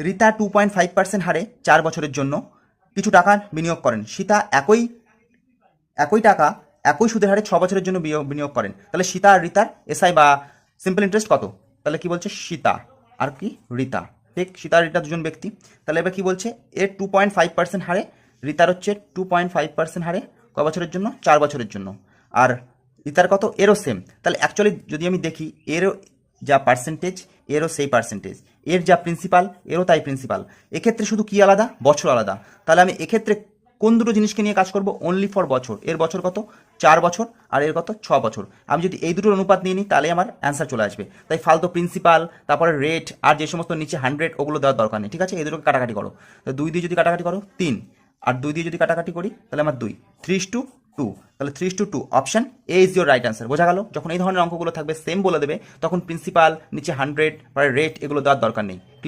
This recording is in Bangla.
রিতা 2.5% হারে 4 বছরের জন্য কিছু টাকা বিনিয়োগ করেন। সীতা একই টাকা একই সুদের হারে 6 বছরের জন্য বিনিয়োগ করেন। তাহলে সীতা আর রিতার এসআই বা সিম্পল ইন্টারেস্ট কত? তাহলে কি বলছে? সীতা আর কি রিতা, ঠিক? সীতা আর রিতা দুজন ব্যক্তি। তাহলে এবার কি বলছে? এর 2.5% হারে, রিতার হচ্ছে 2.5% হারে ক বছরের জন্য? 4 বছরের জন্য। আর রিতার কত? এরও সেম। তাহলে অ্যাকচুয়ালি যদি আমি দেখি, এরও যা পার্সেন্টেজ, এরও সেই পার্সেন্টেজ, এর যা প্রিন্সিপাল, এরও তাই প্রিন্সিপাল। এক্ষেত্রে শুধু কি আলাদা? বছর আলাদা। তাহলে আমি এক্ষেত্রে কোন দুটো জিনিসকে নিয়ে কাজ করব? অনলি ফর বছর। এর বছর কত? 4 বছর, আর এর কত? 6 বছর। আমি যদি এই দুটোর অনুপাত নিয়ে নিই তাহলে আমার অ্যান্সার চলে আসবে। তাই ফালতু প্রিন্সিপাল, তারপরে রেট, আর যে সমস্ত নিচে 100 ওগুলো দেওয়ার দরকার নেই, ঠিক আছে? এই দুটোকে কাটাকাটি করো। তো 2 দিয়ে যদি কাটাকাটি করো 3, আর 2 দিয়ে যদি কাটাকাটি করি তাহলে আমার 2, 3:2। তাহলে 3:2, option A is your right answer. বোঝা গেল? যখন এই ধরনের অঙ্কগুলো থাকবে সেম বলে দেবে, তখন প্রিন্সিপাল, নিচে 100, পরে রেট, এগুলো দেওয়ার দরকার নেই।